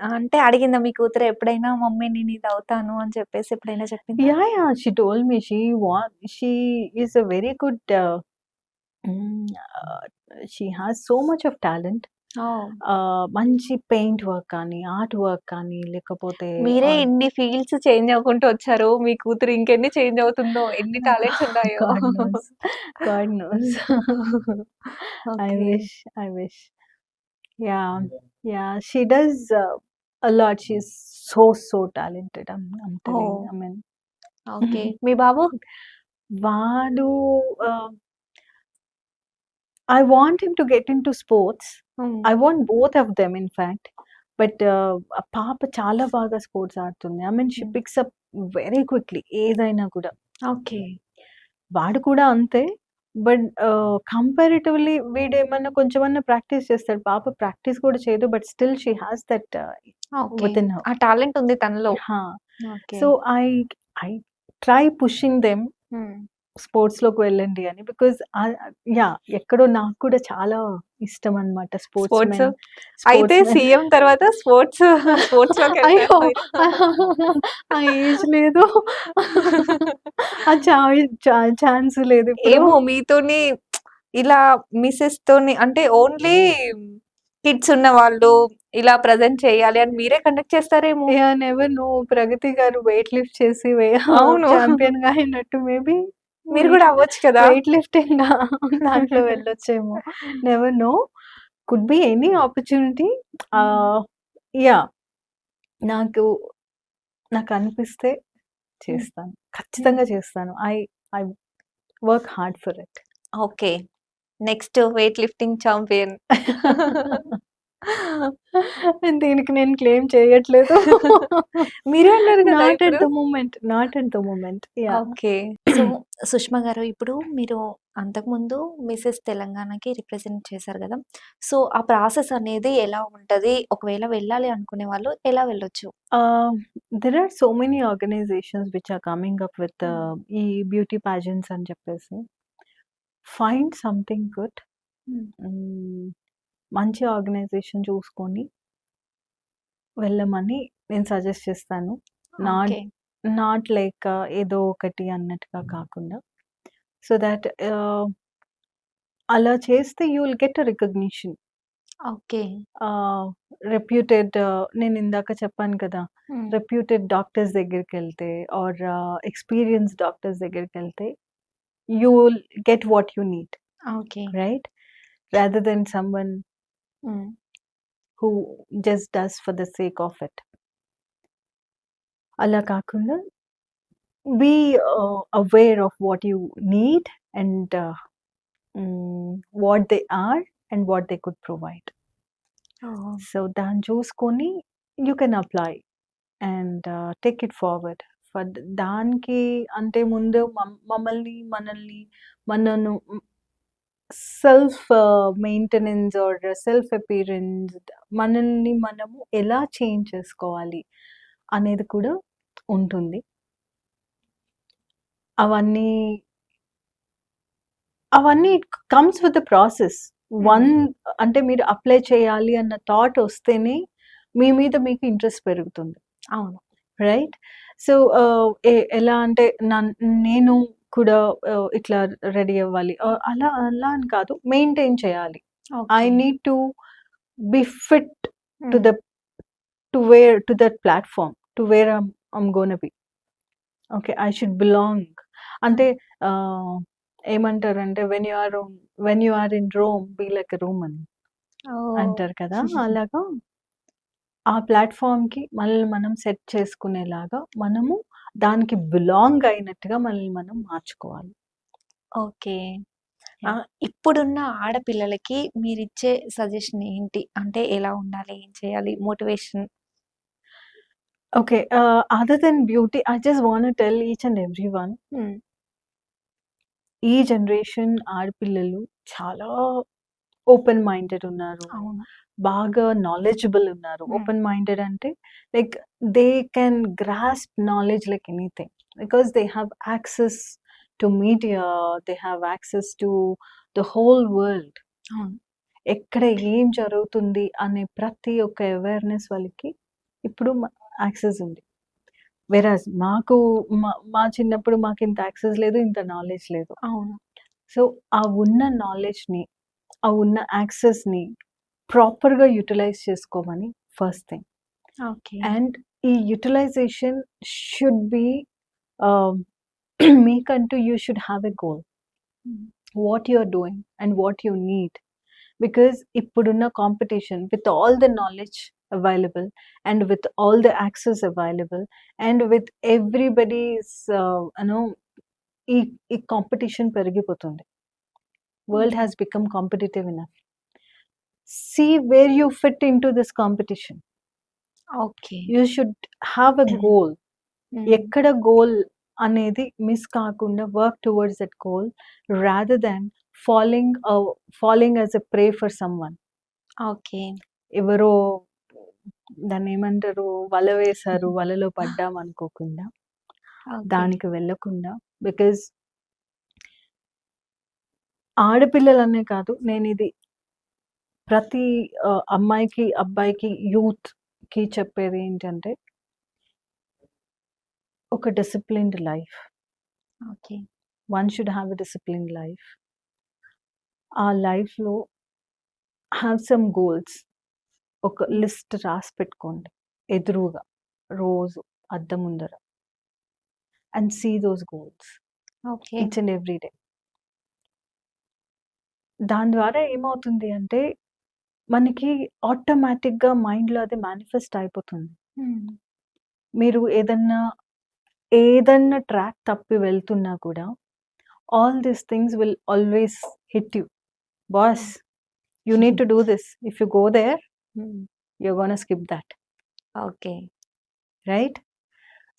అంటే అడిగిందా మీ కూతురు ఎప్పుడైనా మమ్మీ నేను ఇది అవుతాను అని చెప్పేసి ఎప్పుడైనా చెప్పిందా? Yeah, she told me she is a very good, mm, uh, she has so much of talent. ఓహ్! మంచి పెయింట్ వర్క్ కానీ, ఆర్ట్ వర్క్ కానీ, లేకపోతే మీరే ఇన్ని ఫీల్డ్స్ చేంజ్ అవ్వుకుంటూ వచ్చారు. మీ కూతురు ఇంకెన్ని చేంజ్ అవుతుందో, ఎన్ని టాలెంట్స్ ఉన్నాయో. God knows, God knows. I okay. Wish, I wish. Yeah, yeah, she does a lot. She's so talented. I'm telling. Oh! I mean, okay. మీ బాబు? వాడు I want him to get into sports. హ్మ్. I want both of them in fact. But ఆ పాప చాలా బాగా sports ఆడుతుంది. I mean she హ్మ్. పిక్స్ అప్ వెరీ క్విక్‌లీ ఏదైనా కూడా. ఓకే. వాడు కూడా అంతే. బట్ కంపారిటివ్‌లీ వీడేమన్నా కొంచెమన్నా ప్రాక్టీస్ చేస్తాడు. పాప ప్రాక్టీస్ కూడా చేయదు. But still she has that okay. Within her. ఆ టాలెంట్ ఉంది తనలో. హా! Okay. So I I try pushing them హ్మ్. స్పోర్ట్స్‌లోకి వెళ్ళండి అని. Because yeah! ఎక్కడో నాకు కూడా చాలా ఇష్టం అన్నమాట స్పోర్ట్స్ స్పోర్ట్స్. మెన్. అయితే స్పోర్ట్స్ మెన్. సీఎం తర్వాత అయ్యో! స్పోర్ట్స్‌లోకెళ్తారు మీరు. ఆ ఏజ్ లేదు. ఆ ఛాన్స్ లేదిప్పుడు. ఏమో మీతోని ఇలా మిసెస్‌తోని అంటే ఓన్లీ కిడ్స్ ఉన్నవాళ్ళు ఇలా ప్రెజెంట్ చేయాలి అని మీరే కండక్ట్ చేస్తారేమో. యాహ్! Never know. ప్రగతి గారు వెయిట్ లిఫ్ట్ చేసి అవును. చాంపియన్‌గా అయినట్టు మేబీ మీరు వెయిట్ గూడా అవ్వచ్చు కదా! వెయిట్ లిఫ్టింగ్ దాంట్లో వెళ్ళొచ్చేమో. Never know. Could be any opportunity. Ah, yeah! నాకు నాకనిపిస్తే చేస్తాను. ఖచ్చితంగా చేస్తాను. I work hard for it. Okay. Next weight lifting champion. దీనికి నేను క్లెయిమ్ చేయట్లేదు. మీరే అన్నారు కదా నాట్ ఎట్ ఇప్పుడు. The moment. Not at the moment. Yeah! Okay. So, Sushma గారు ఇప్పుడు మీరు అంతకుముందు మిసెస్ తెలంగాణకి రిప్రజెంట్ చేశారు గదా! సో, ఆ ప్రాసెస్ అనేది ఎలా ఉంటది? ఒకవేళ వెళ్ళాలి అనుకునే వాళ్ళు ఎలా వెళ్ళొచ్చు? There are so many organisations which are coming up with hmm. ఈ బ్యూటీ పాజెంట్స్ అని చెప్పేసి. Find something good. హ్మ్. మంచి ఆర్గనైజేషన్ చూసుకొని వెళ్ళమని నేను సజెస్ట్ చేస్తాను. Not okay. నాట్ లైక్ ఏదో ఒకటి అన్నట్టుగా కాకుండా. సో థాట్ అలా చేస్తే you will get a recognition. Okay. Reputed, నేనిందాక చెప్పాను కదా! హ్మ్. రెప్యూటెడ్ డాక్టర్స్ దగ్గరికెళ్తే ఆర్ ఎక్స్‌పీరియన్స్‌డ్ డాక్టర్స్ దగ్గరికెళ్తే you will get what you need. Okay. Right? Rather than someone hmm. Who just does for the sake of it. అలా కాకుండా be aware of what you need and what they are and what they could provide. Oh! So దాన్ని చూసుకొని you can apply and take it forward. దానికి అంటే ముందు మనల్ని మనను self maintenance are self appearance మనల్ని మనము ఎలా చేంజ్ చేసుకోవాలి అనేది కూడా ఉంటుంది. అవన్నీ అవన్నీ it comes with the process. One హ్మ్. అంటే మీరు అప్లై చేయాలి అన్న థాట్ వస్తేనే మీ మీద మీకు ఇంట్రెస్ట్ పెరుగుతుంది. అవును. రైట్? సో, ఎలా అంటే నేను కూడా ఇట్లా రెడీ అవ్వాలి. అలా అలా అని కాదు. మెయింటైన్ చేయాలి. I okay. Need to be fit to hmm. The to that platform. To where I'm gonna be. Okay. I should belong. Hmm. అంటే ఏమంటారంటే when you are in Rome be like a Roman oh! అంటారు కదా! అలాగా ఆ ప్లాట్‌ఫార్మ్‌కి మనల్ని మనం set చేసుకునేలాగా మనము దానికి బిలాంగ్ అయినట్టుగా మనల్ని మనం మార్చుకోవాలి. ఓకే. యాహ్! ఇప్పుడున్న ఆడపిల్లలకి మీరిచ్చే సజెషన్ ఏంటి? అంటే ఎలా ఉండాలి? ఏం చేయాలి? Motivation. Okay. Other than beauty I just want tell each and everyone, hmm. ఈ జనరేషన్ ఆడపిల్లలు చాలా ఓపెన్ మైండెడ్ ఉన్నారు. అవును. బాగా నాలెడ్జబుల్ ఉన్నారు. హ్మ్. ఓపెన్ మైండెడ్ అంటే like they can grasp knowledge like anything. Because they have access to media, they have access to the whole world. అవును. ఎక్కడ ఏం జరుగుతుంది అనే ప్రతి ఒక్క అవేర్‌నెస్ వాళ్ళకి ఇప్పుడు యాక్సెస్ ఉంది. వెరాజ్ మాకు మా చిన్నప్పుడు మాకింత యాక్సెస్ లేదు. ఇంత నాలెడ్జ్ లేదు. అవును. సో, ఆ ఉన్న నాలెడ్జ్‌ని, ఆ ఉన్న యాక్సెస్‌ని ప్రాపర్‌గా యుటిలైజ్ చేసుకోమని ఫస్ట్ థింగ్. ఓకే. అండ్ ఈ యుటిలైజేషన్ షుడ్ బి మీకంటూ you should have a goal. Hmm. What you are doing and what you need. Because ఇప్పుడున్న competition with all the knowledge available and with all the access available and with everybody's ఈ ఈ competition పెరిగిపోతుంది. World has become competitive enough. See where you fit in to this competition. Okay. You should have a goal. Hmm. ఎక్కడ goal అనేది miss కాకుండా work towards that goal rather than falling as a pray for someone. Okay. ఎవరో దాన్నేమంటారు, వల వేశారు, వలలో పడ్డాం అనుకోకుండా, ఓకే. దానికి వెళ్ళకుండా. బికాజ్ ఆడపిల్లలనే కాదు, నేనిది ప్రతి అమ్మాయికి, అబ్బాయికి, యూత్‌కి చెప్పేది ఏంటంటే, ఒక disciplined life. Okay. One should have a disciplined life. ఆ లైఫ్‌లో హ్యావ్ సమ్ గోల్స్. ఒక లిస్ట్ రాసి పెట్టుకోండి ఎదురుగా, రోజు అద్దం ముందర. And see those goals okay. Each and every day. దాని ద్వారా ఏమవుతుంది అంటే, మనకి ఆటోమేటిక్‌గా మైండ్‌లో అది మేనిఫెస్ట్ అయిపోతుంది. హ్మ్. మీరు ఏదన్నా ట్రాక్ తప్పి వెళ్తున్నా కూడా, all these things will always hit you. Boss, you need to do this. If you go there, hmm. You're gonna skip that. Okay. Right?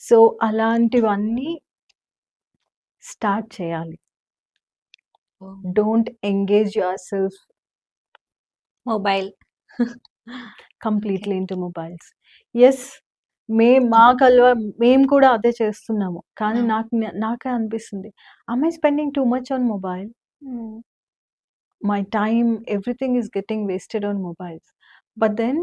So, అలాంటివన్నీ స్టార్ట్ చేయాలి. Oh! Don't engage your self mobile. Completely into mobiles. Yes, మేము కూడా అదే చేస్తున్నాము. కానీ ఆ! నాకే అనిపిస్తుంది, am I spending too much on mobile? Hmm. My time, everything is getting wasted on mobiles. But then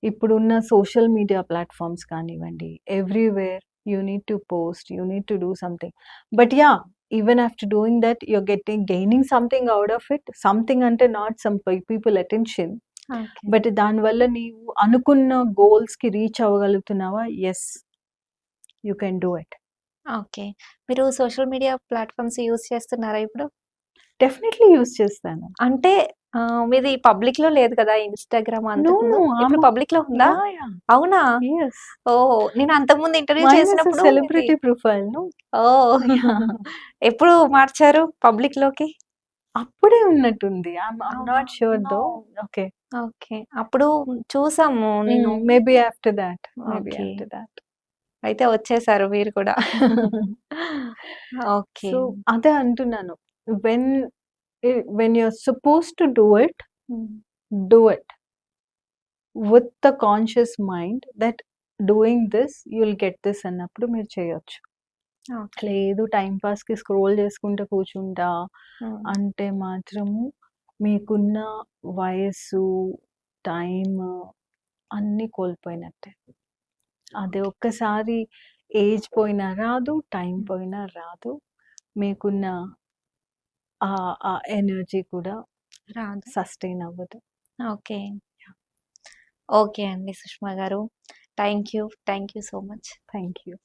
ఇప్పుడున్న సోషల్ మీడియా ప్లాట్‌ఫార్మ్స్ కానివ్వండి, everywhere you need to post, you need to do something. But yeah! Even after doing that you're gaining something out of it. Something అంటే not some people attention. Okay. But దానివల్ల నీవు అనుకున్న గోల్స్‌కి reach అవ్వగలుగుతున్నావా? Yes, you can do it. Okay. మీరు social media platforms use చేస్తున్నారా ఇప్పుడు? Definitely use చేస్తాను. అంటే మీది పబ్లిక్‌లో లేదు కదా! ఇన్‌స్టాగ్రామ్ నో, అంతకుముందు. నో. ఇప్పుడు పబ్లిక్‌లో ఉందా? యాహ్! అవునా? యెస్. ఓహ్! నేను అంతకుముందు ఇంటర్వ్యూ మైన్ ఈస్ ఎ చేసినప్పుడు మీది celebrity profile. No. Oh! Yeah! ఎప్పుడు మార్చారు పబ్లిక్‌లోకి? అప్పుడే ఉన్నట్టుంది. ఐయామ్ అవునా? Not sure no. Though. Okay. Okay. అప్పుడు చూసాము నేను. Maybe after thought. ఓకే. అయితే వచ్చేసారు మీరు కూడా. ఓకే. సో, అదే అంటున్నాను. When when you are supposed to do it, hmm. Do it with the conscious mind that doing this you will get this అన్నప్పుడు మీరు చేయొచ్చు. ఓకే. లేదు టైమ్ పాస్‌కి స్క్రోల్ చేసుకుంటూ కూర్చుంటా హ్మ్. అంటే మాత్రము మీకున్న వయస్సు, టైమ్ అన్నీ కోల్పోయినట్టే. అది ఒక్కసారి ఏజ్ పోయినా రాదు, టైమ్ హ్మ్. పోయినా రాదు. మీకున్న ఆ ఎనర్జీ కూడా రాదు. సస్టైన్ అవ్వదు. ఓకే. ఓకే అండి సుష్మా గారు. Thank you. Thank you so much. Thank you.